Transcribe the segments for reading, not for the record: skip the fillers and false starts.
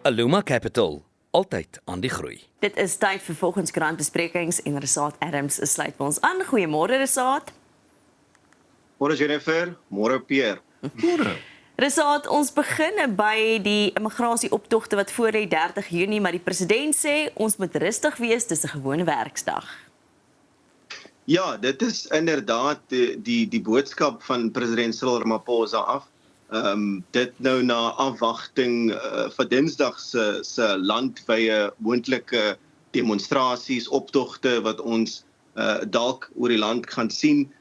Aluma Capital, altyd aan die groei. Dit is tyd vir volgenskrantbesprekings en Resaat Adams sluit by ons aan. Goeiemôre Resaat. Môre Jennifer, môre Pierre. Môre. Resaat, ons begin by die immigrasieoptogte wat voor lê 30 Junie, maar die president sê ons moet rustig wees, dis 'n gewone werksdag. Ja, dit is inderdaad die boodskap van president Cyril Ramaphosa af. Dit nou na afwagting van Dinsdag se landwye moontlike demonstrasies, optogte wat ons dalk oor die land gaan sien,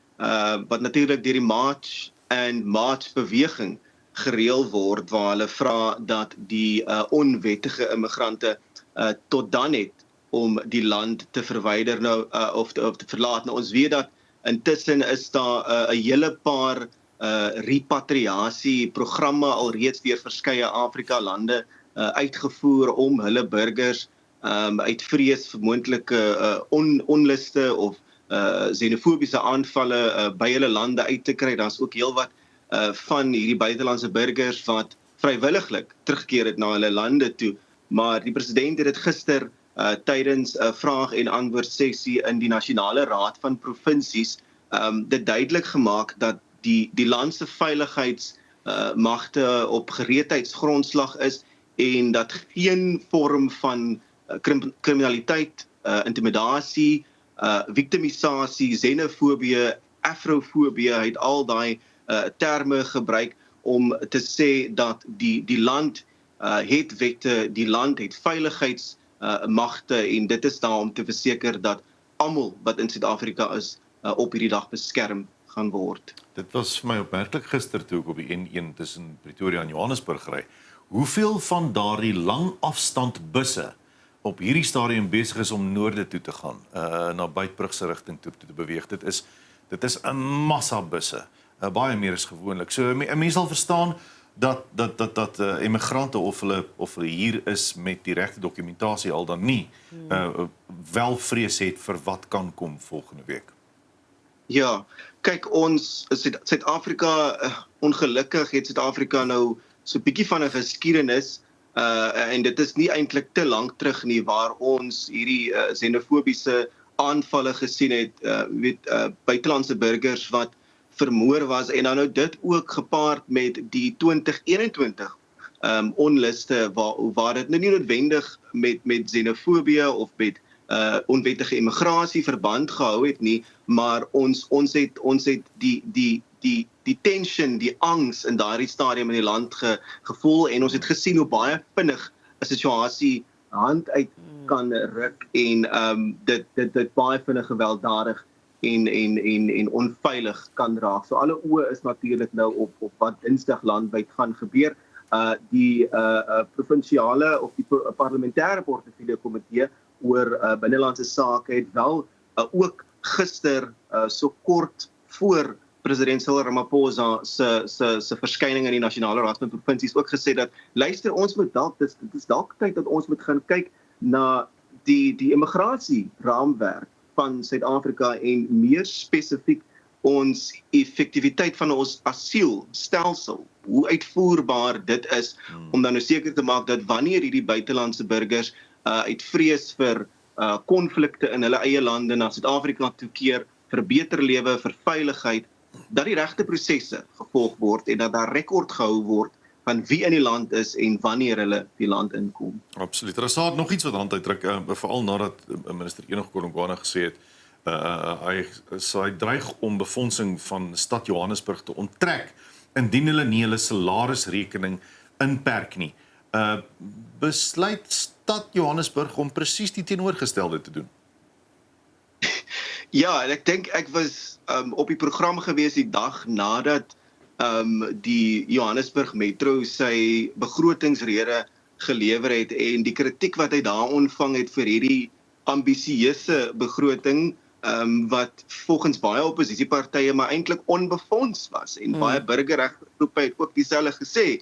wat natuurlik deur die March and March beweging gereël word waar hulle vra dat die onwettige immigrante tot dan het om die land te verwyder nou of te verlaat. Nou ons weet dat intussen is daar 'n hele paar repatriasieprogramme alreeds deur verskeie Afrika lande uitgevoer om hulle burgers uit vrees vir moontlike onluste of xenofobiese aanvalle by hulle lande uit te kry. Daar's ook heelwat van hierdie buitelandse burgers wat vrywilliglik teruggekeer het na hulle lande toe. Maar die president het dit gister tydens 'n vraag en antwoord sessie in die Nasionale Raad van Provinsies dit duidelik gemaak dat die land se veiligheidsmagte op gereedheidsgrondslag is en dat geen vorm van kriminaliteit, intimidasie, victimisasie, xenofobie, afrofobie, hy het al daai terme gebruik om te sê dat die land het wette, die land het veiligheidsmagte en dit is daar om te verseker dat almal wat in Suid-Afrika is op hierdie dag beskerm gaan word. Dit was vir my opmerklik gister toe ek op die N1 tussen Pretoria en Johannesburg ry. Hoeveel van daardie lang afstand busse op hierdie stadium besig is om noorde toe te gaan, na Beitbrug se rigting toe te beweeg. Dit is 'n massa busse. Baie meer as gewoonlik. So 'n mens sal verstaan dat immigrante of hulle hier is met die regte dokumentasie al dan nie, wel vrees het vir wat kan kom volgende week. Ja, kyk ons Suid-Afrika, ongelukkig het Suid-Afrika nou so 'n bietjie van 'n geskiedenis en dit is nie eintlik te lank terug nie waar ons hierdie xenofobiese aanvalle gesien het, buitelandse burgers wat vermoor was en dan nou dit ook gepaard met die 2021 onluste waar dit nou nie noodwendig met xenofobie of met onwettige immigrasie verband gehou het nie, maar ons het die tension, die angs in daardie stadium in die land gevoel en ons het gesien hoe baie vinnig 'n situasie hand uit kan ruk en dit baie vinnig gewelddadig en onveilig kan raak. So alle oë is natuurlik nou op wat Dinsdag landwyd gaan gebeur. Die provinsiale of die parlementêre portefeulje komitee oor binnelandse sake het wel ook gister so kort voor president Cyril Ramaphosa se verskyning in die Nasionale Raad van Provinsies ook gesê dat luister, ons moet dit is dalk tyd dat ons moet gaan kyk na die immigrasieraamwerk van Suid-Afrika en meer spesifiek ons effektiwiteit van ons asielstelsel, hoe uitvoerbaar dit is om dan nou seker te maak dat wanneer hierdie buitelandse burgers uit vrees vir konflikte in hulle eie lande na Suid-Afrika toekeer vir beter lewe, vir veiligheid, dat die regte prosesse gevolg word en dat daar rekord gehou word van wie in die land is en wanneer hulle die land inkom. Absoluut. Rasaat nog iets wat hand uitdruk, veral nadat minister Enoch Godongwana gesê het, hy dreig om befondsing van stad Johannesburg te onttrek indien hulle nie hulle salarisrekening inperk nie. Besluit stad Johannesburg om presies die teenoorgestelde te doen? Ja, en ek dink ek was op die program gewees die dag nadat die Johannesburg Metro sy begrotingsrede gelewer het en die kritiek wat hy daar ontvang het vir hierdie ambisieuse begroting wat volgens baie oppositiepartye maar eintlik onbefonds was en baie burgerreggroepe het ook dieselfde gesê.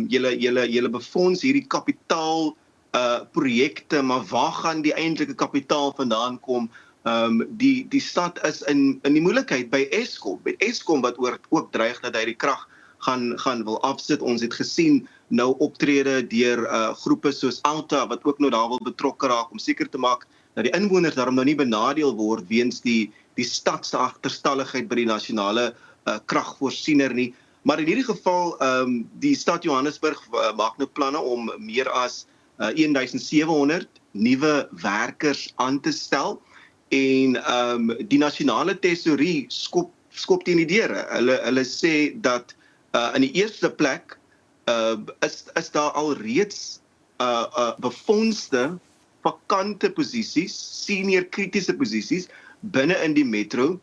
Julle befonds hierdie kapitaal projekte, maar waar gaan die eintlike kapitaal vandaan kom? Die stad is in die moeilikheid by Eskom. Met Eskom wat ook dreig dat hy die krag gaan wil afsit. Ons het gesien nou optrede deur groepe soos Alta wat ook nou daar wil betrokke raak om seker te maak dat die inwoners daarom nou nie benadeel word weens die stad se agterstalligheid by die nasionale kragvoorsiener nie. Maar in hierdie geval, die stad Johannesburg maak nou planne om meer as 1700 nuwe werkers aan te stel en die nasionale tesourie skop teen die deure. Hulle sê dat in die eerste plek is daar alreeds befondste vakante posisies, senior kritiese posisies binne in die metro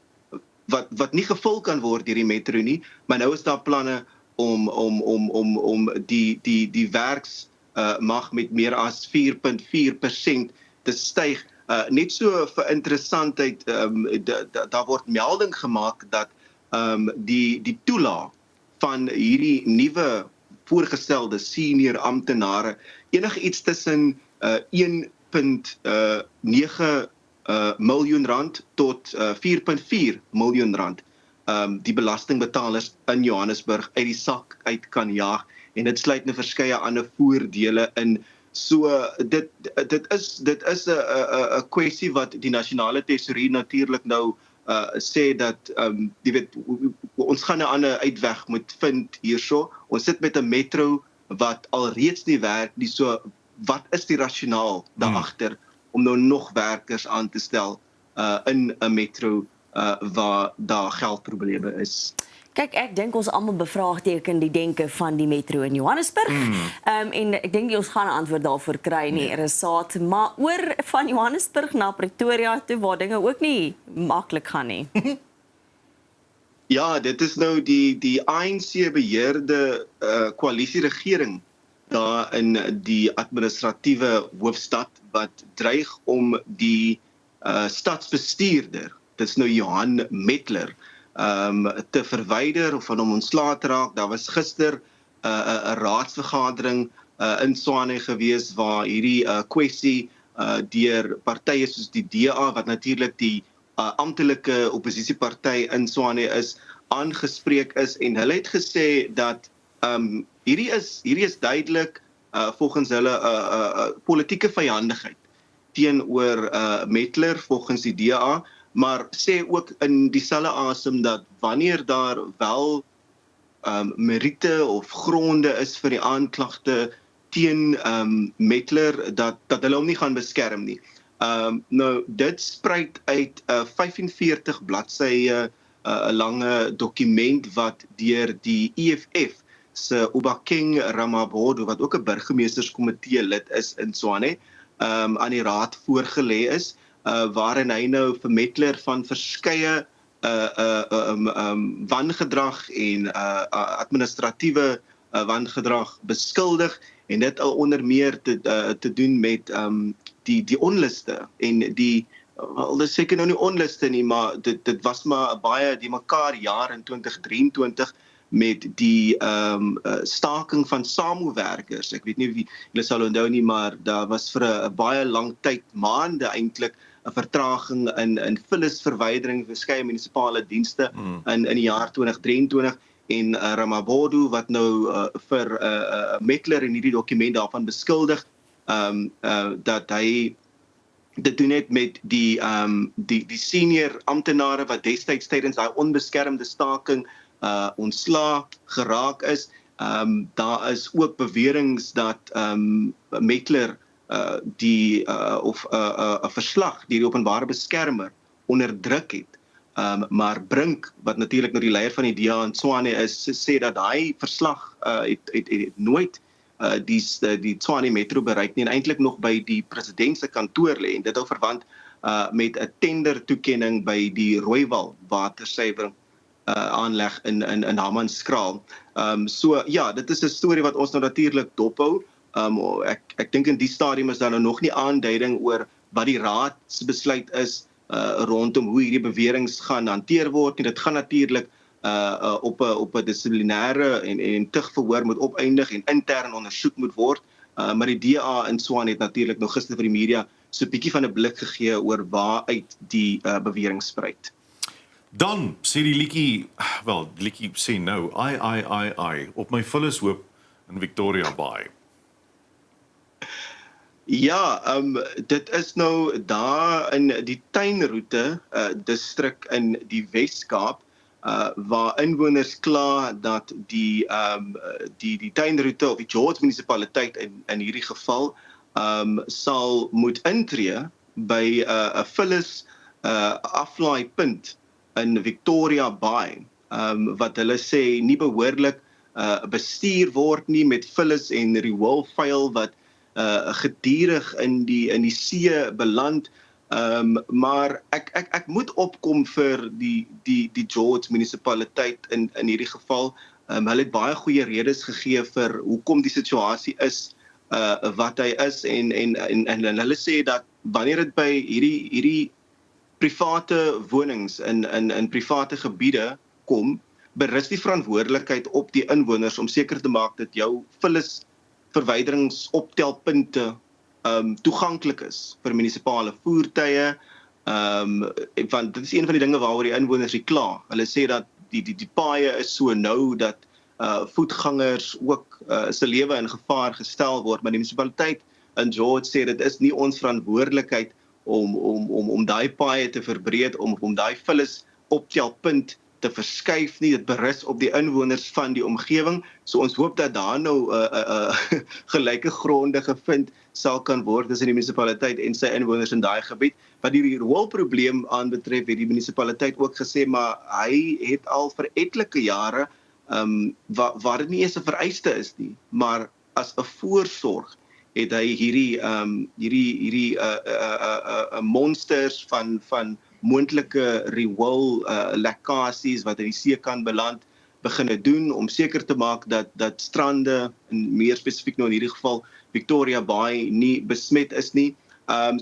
wat nie gevul kan word deur die metro nie, maar nou is daar planne om die werks mag met meer as 4.4% te styg. Net so vir interessantheid, daar word melding gemaak dat die toelaag van hierdie nuwe voorgestelde senior amptenare enige iets tussen 1.9 miljoen rand tot 4.4 miljoen rand die belastingbetalers in Johannesburg uit die sak uit kan jaag en dit sluit nou verskeie ander voordele in. So dit is 'n kwessie wat die nasionale tesourie natuurlik nou sê dat jy weet ons gaan 'n ander uitweg moet vind hierso. Ons sit met 'n metro wat alreeds nie werk nie. So wat is die rasionaal daar agter om nou nog werkers aan te stel in 'n metro waar daar geldprobleme is? Kyk, ek dink ons almal bevraagteken die denke van die metro in Johannesburg. En ek dink nie ons gaan 'n antwoord daarvoor kry nie, Resaat, maar oor van Johannesburg na Pretoria toe waar dinge ook nie maklik gaan nie. Ja, dit is nou die ANC beheerde koalisieregering daar in die administratiewe hoofstad wat dreig om die stadsbestuurder, dit is nou Johan Metler, te verwyder of van hom ontslae te raak. Daar was gister 'n raadsvergadering in Tshwane gewees waar hierdie kwessie deur partye soos die DA wat natuurlik die amptelike oppositieparty in Tshwane is, aangespreek is en hulle het gesê dat hierdie is duidelik volgens hulle politieke vyandigheid teenoor Metler volgens die DA, maar sê ook in dieselfde asem dat wanneer daar wel meriete of gronde is vir die aanklagte teen Metler dat hulle hom nie gaan beskerm nie. Nou dit spruit uit 'n 45 bladsye lange dokument wat deur die EFF se Obakeng Ramabodo wat ook 'n burgemeesterskomitee lid is in Tshwane aan die raad voorgelê is. Waarin hy nou vir Metler van verskeie wangedrag en administratiewe wangedrag beskuldig en dit al onder meer te doen met die onluste en wel dis seker nou nie onluste nie, maar dit was maar 'n baie die mekaar jaar in 2023 met die staking van SAMO-werkers. Ek weet nie wie julle sal onthou nie, maar daar was vir 'n baie lang tyd, maande eintlik, 'n vertraging in vullisverwydering vir verskeie munisipale dienste in die jaar 2023 en Ramabodo wat nou vir Metler in hierdie dokument daarvan beskuldig dat hy dit doen net met die senior amptenare wat destyds tydens daai onbeskermde staking ontslae geraak is. Daar is ook beweringe dat Metler of 'n verslag deur die openbare beskermer onderdruk het. Maar Brink, wat natuurlik nou die leier van die DA in Tshwane is, sê dat hy verslag het nooit die Tshwane Metro bereik nie en eintlik nog by die president se kantoor lê en dit hou verband met 'n tender toekenning by die Rooiwal watersuiwering aanleg in Hammanskraal. So ja, dit is 'n storie wat ons nou natuurlik dophou. Ek dink in die stadium is daar nou nog nie aanduiding oor wat die raad se besluit is rondom hoe hierdie beweringe gaan hanteer word nie. Dit gaan natuurlik op 'n dissiplinêre en tugverhoor moet opeindig en intern ondersoek moet word. Maar die DA in Tshwane het natuurlik nou gister vir die media so 'n bietjie van 'n blik gegee oor waaruit die beweringe spruit. Dan sê die liedjie, wel, die liedjie sê nou, I, op my vullis hoop, in Victoria Bay? Ja, dit is nou daar in die tuinroete distrik in die Wes-Kaap waar inwoners kla dat die tuinroete of die George munisipaliteit in hierdie geval sal moet intree by 'n vullis aflaaipunt in Victoria Bay wat hulle sê nie behoorlik bestuur word nie met vullis en rioolvuil wat gedurig in die see beland. Maar ek moet opkom vir die George munisipaliteit in hierdie geval. Hulle het baie goeie redes gegee vir hoekom die situasie is wat hy is en hulle sê dat wanneer dit by hierdie private wonings in private gebiede kom, berus die verantwoordelikheid op die inwoners om seker te maak dat jou vullis verwyderingsoptelpunte toeganklik is vir munisipale voertuie, want dit is een van die dinge waaroor die inwoners kla. Hulle sê dat die paaie is so nou dat voetgangers ook se lewe in gevaar gestel word, maar die munisipaliteit in George sê dit is nie ons verantwoordelikheid om daai paaie te verbreed, om daai vullis optelpunt te verskuif nie, dit berus op die inwoners van die omgewing. So ons hoop dat daar nou gelyke gronde gevind sal kan word tussen die munisipaliteit en sy inwoners in daai gebied. Wat die rioolprobleem aanbetref, het die munisipaliteit ook gesê, maar hy het al vir etlike jare waar dit nie eens 'n vereiste is nie, maar as 'n voorsorg het hy hierdie monsters van moontlike riool lekkasies wat in die see kan beland beginne doen om seker te maak dat strande en meer spesifiek nou in hierdie geval Victoria Bay nie besmet is nie.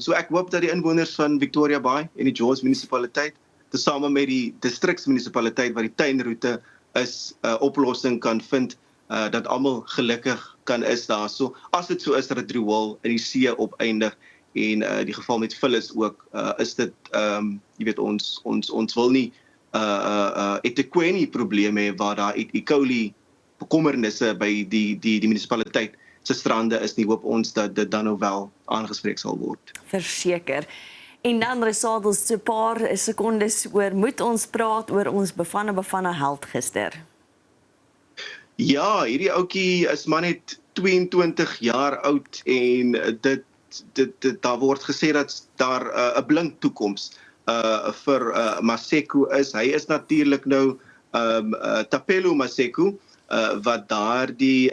So ek hoop dat die inwoners van Victoria Bay en die George munisipaliteit tesame met die distriksmunisipaliteit wat die tuinroete is oplossing kan vind dat almal gelukkig kan is daar. So as dit so is dat dit riool in die see opeindig en die geval met vullis ook is dit jy weet ons wil nie etiquette probleme waar daar E. coli bekommernisse by die munisipaliteit se strande is nie, hoop ons dat dit dan nou wel aangespreek sal word. Verseker. En dan Resadels so 'n paar sekondes oor moet ons praat oor ons bevanne held gister. Ja, hierdie ouetjie is maar net 22 jaar oud en daar word gesê dat daar 'n blink toekoms vir Maseko is. Hy is natuurlik nou Thapelo Maseko wat daardie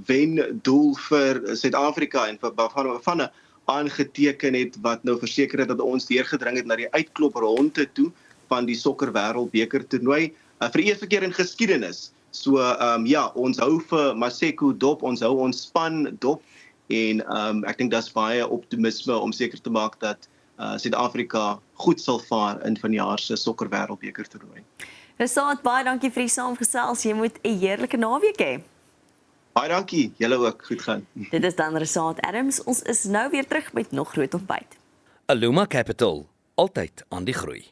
wendoel vir Suid-Afrika en vir Bafana aangeteken het wat nou verseker het dat ons deurgedring het na die uitklopronde toe van die sokker wêreldbeker toernooi vir die eerste keer in geskiedenis. So ja, ons hou vir Maseko dop, ons hou ons span dop en ek dink daar's baie optimisme om seker te maak dat Suid-Afrika goed sal vaar in vanjaar se sokker wêreldbeker toernooi. Resaat, baie dankie vir die saamgesels. Jy moet 'n heerlike naweek hê. Baie dankie, julle ook, goed gaan. Dit is dan Resaat Adams. Ons is nou weer terug met nog groot ontbyt. Aluma Capital, altyd aan die groei.